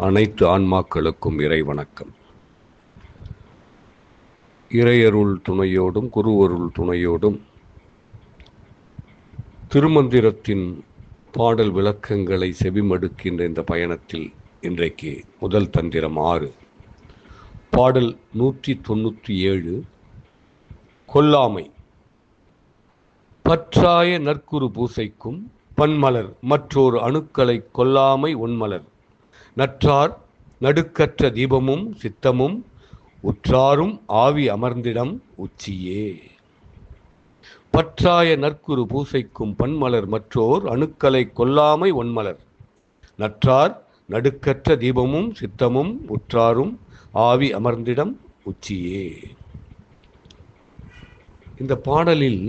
அனைத்து ஆன்மாக்களுக்கும் இறை வணக்கம். இறையருள் துணையோடும் குருவருள் துணையோடும் திருமந்திரத்தின் பாடல் விளக்கங்களை செவிமடுக்கின்ற இந்த பயணத்தில் இன்றைக்கு முதல் தந்திரம் 6 பாடல் 197 கொல்லாமை. பற்றாய நற்குரு பூசைக்கும் பன்மலர் மற்றோர் அணுக்களை கொல்லாமை ஒன்மலர் நற்றார் நடுக்கற்ற தீபமும் சித்தமும் உற்றாரும் ஆவி அமர்ந்திடம் உச்சியே. பற்றாய நற்குரு பூசைக்கும் பன்மலர் மற்றோர் அணுக்களை கொல்லாமை ஒன்மலர் நற்றார் நடுக்கற்ற தீபமும் சித்தமும் உற்றாரும் ஆவி அமர்ந்திடம் உச்சியே. இந்த பாடலில்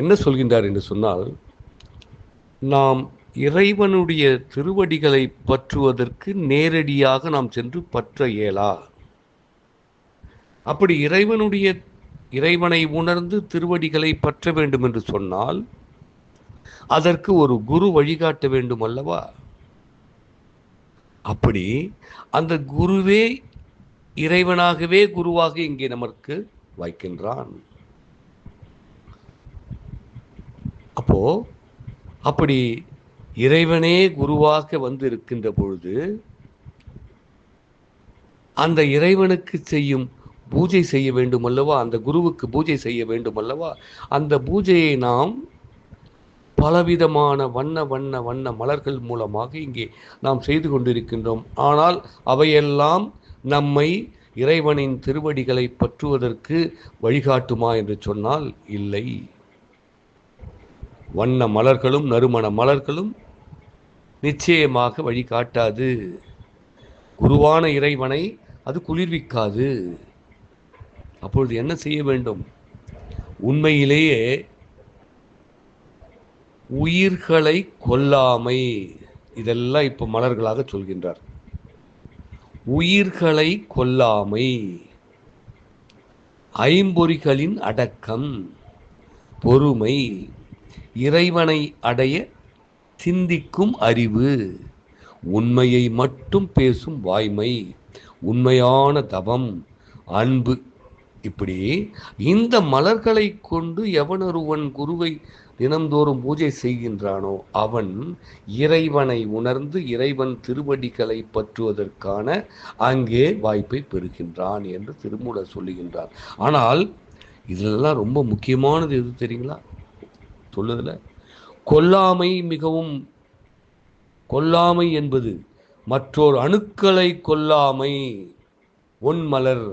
என்ன சொல்கின்றார் என்று சொன்னால், நாம் இறைவனுடைய திருவடிகளை பற்றுவதற்கு நேரடியாக நாம் சென்று பற்ற இயலா. அப்படி இறைவனை உணர்ந்து திருவடிகளை பற்ற வேண்டும் என்று சொன்னால் அதற்கு ஒரு குரு வழிகாட்ட வேண்டும் அல்லவா? அப்படி அந்த குருவே இறைவனாகவே குருவாக இங்கே நமக்கு வைக்கின்றான். அப்படி இறைவனே குருவாக வந்து இருக்கின்ற பொழுது அந்த இறைவனுக்கு செய்யும் பூஜை செய்ய வேண்டும் அல்லவா? அந்த குருவுக்கு பூஜை செய்ய வேண்டும் அல்லவா? அந்த பூஜையை நாம் பலவிதமான வண்ண மலர்கள் மூலமாக இங்கே நாம் செய்து கொண்டிருக்கின்றோம். ஆனால் அவையெல்லாம் நம்மை இறைவனின் திருவடிகளை பற்றுவதற்கு வழிகாட்டுமா என்று சொன்னால் இல்லை. வண்ண மலர்களும் நறுமண மலர்களும் நிச்சயமாக வழிகாட்டாது. குருவான இறைவனை அது குளிர்விக்காது. அப்பொழுது என்ன செய்ய வேண்டும்? உண்மையிலேயே உயிர்களை கொல்லாமை, இதெல்லாம் இப்ப மலர்களாக சொல்கின்றார். உயிர்களை கொல்லாமை, ஐம்பொறிகளின் அடக்கம், பொறுமை, இறைவனை அடைய சிந்திக்கும் அறிவு, உண்மையை மட்டும் பேசும் வாய்மை, உண்மையான தவம், அன்பு, இப்படி இந்த மலர்களை கொண்டு எவனொருவன் குருவை தினந்தோறும் பூஜை செய்கின்றானோ அவன் இறைவனை உணர்ந்து இறைவன் திருவடிகளை பற்றுவதற்கான அங்கே வாய்ப்பை பெறுகின்றான் என்று திருமூலர் சொல்லுகின்றார். ஆனால் இதெல்லாம் ரொம்ப முக்கியமானது எது தெரியுங்களா? சொல்லுதுல கொல்லாமை என்பது மற்றோர் அணுக்களை கொல்லாமை ஒன்மலர்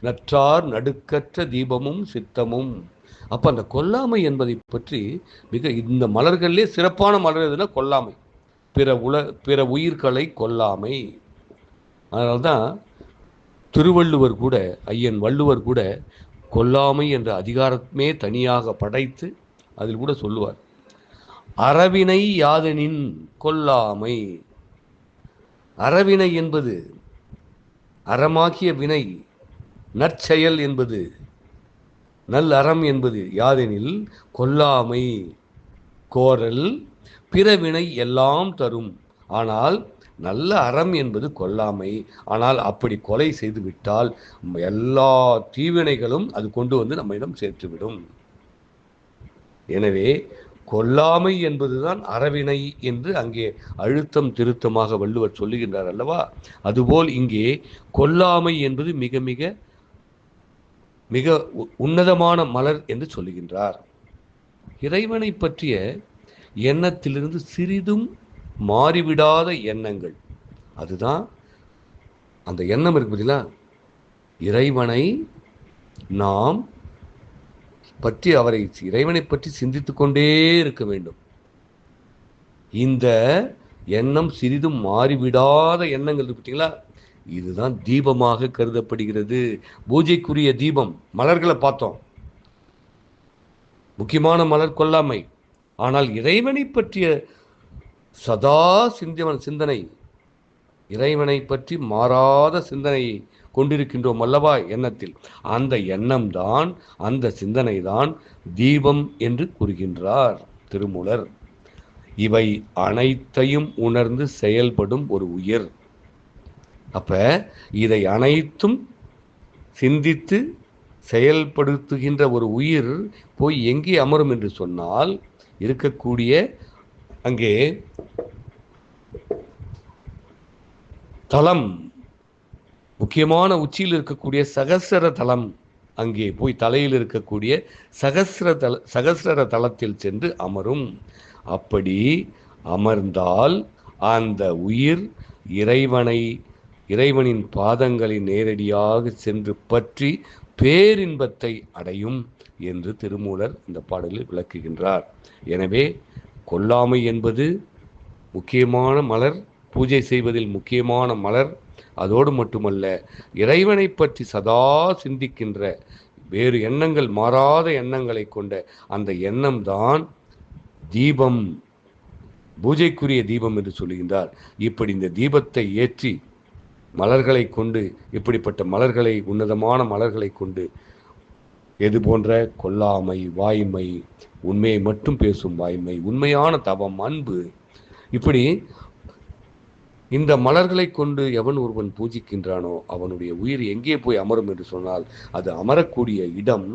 நற்றார் நடுக்கற்ற தீபமும் சித்தமும். அப்ப அந்த கொல்லாமை என்பதை பற்றி இந்த மலர்களே சிறப்பான மலர் எதுனா கொல்லாமை, பிற உயிர்களை கொல்லாமை. அதனால்தான் திருவள்ளுவர் கூட, ஐயன் வள்ளுவர் கூட கொல்லாமை என்ற அதிகாரமே தனியாக படைத்து அதில் கூட சொல்லுவார், அறவினை யாதெனின் கொல்லாமை. அறவினை என்பது அறமாக்கிய வினை, நற்செயல் என்பது நல் அறம் என்பது யாதெனில் கொல்லாமை. கோரல் பிறவினை எல்லாம் தரும், ஆனால் நல்ல அறம் என்பது கொல்லாமை. ஆனால் அப்படி கொலை செய்து விட்டால் எல்லா தீவினைகளும் அது கொண்டு வந்து நம்மிடம் சேர்த்துவிடும். எனவே கொல்லாமை என்பதுதான் அறவினை என்று அங்கே அழுத்தம் திருத்தமாக வள்ளுவர் சொல்லுகின்றார் அல்லவா? அதுபோல் இங்கே கொல்லாமை என்பது மிக மிக மிக உன்னதமான மலர் என்று சொல்லுகின்றார். இறைவனை பற்றிய எண்ணத்திலிருந்து சிறிதும் மாறிவிடாத எண்ணங்கள், அதுதான் அந்த எண்ணம் இருக்கு பார்த்தீங்களா? இறைவனை நாம் பற்றி இறைவனை பற்றி சிந்தித்துக் கொண்டே இருக்க வேண்டும். இந்த எண்ணம் சிறிதும் மாறிவிடாத எண்ணங்கள் இருக்கு பார்த்தீங்களா? இதுதான் தீபமாக கருதப்படுகிறது. பூஜைக்குரிய தீபம் மலர்களை பார்த்தோம், முக்கியமான மலர் கொல்லாமை. ஆனால் இறைவனை பற்றிய சதா சிந்தனை, இறைவனை பற்றி மாறாத சிந்தனையை கொண்டிருக்கின்றோம் அல்லவா எண்ணத்தில்? அந்த எண்ணம் தான், அந்த சிந்தனை தான் தீபம் என்று கூறுகின்றார் திருமூலர். இவை அனைத்தையும் உணர்ந்து செயல்படும் ஒரு உயிர். அப்ப இதை அனைத்தும் சிந்தித்து செயல்படுத்துகின்ற ஒரு உயிர் போய் எங்கே அமரும் என்று சொன்னால், இருக்கக்கூடிய அங்கே தலம், முக்கியமான உச்சியில் இருக்கக்கூடிய சகஸ்ர தலம், அங்கே போய் தலையில் இருக்கக்கூடிய சகஸ்ர தலத்தில் சென்று அமரும். அப்படி அமர்ந்தால் அந்த உயிர் இறைவனின் பாதங்களை நேரடியாக சென்று பற்றி பேரின்பத்தை அடையும் என்று திருமூலர் இந்த பாடலில் விளக்குகின்றார். எனவே கொல்லாமை என்பது முக்கியமான மலர், பூஜை செய்வதில் முக்கியமான மலர். அதோடு மட்டுமல்ல, இறைவனை பற்றி சதா சிந்திக்கின்ற வேறு எண்ணங்கள், மாறாத எண்ணங்களை கொண்ட அந்த எண்ணம் தான் தீபம், பூஜைக்குரிய தீபம் என்று சொல்லுகின்றார். இப்படி இந்த தீபத்தை ஏற்றி மலர்களை கொண்டு, இப்படிப்பட்ட மலர்களை, உன்னதமான மலர்களை கொண்டு, எது போன்ற கொல்லாமை, வாய்மை, உண்மையை மட்டும் பேசும் வாய்மை, உண்மையான தவம், அன்பு, இப்படி இந்த மலர்களை கொண்டு எவன் ஒருவன் பூஜிக்கின்றானோ அவனுடைய உயிர் எங்கே போய் அமரும் என்று சொன்னால், அது அமரக்கூடிய இடம்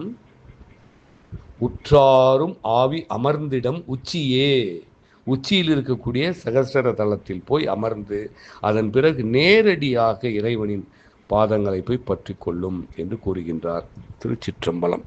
உற்றாரும் ஆவி அமர்ந்திடம் உச்சியே. உச்சியில் இருக்கக்கூடிய சகஸ்ர தலத்தில் போய் அமர்ந்து அதன் பிறகு நேரடியாக இறைவனின் பாதங்களை போய் பற்றி கொள்ளும் என்று கூறுகின்றார். திருச்சிற்றம்பலம்.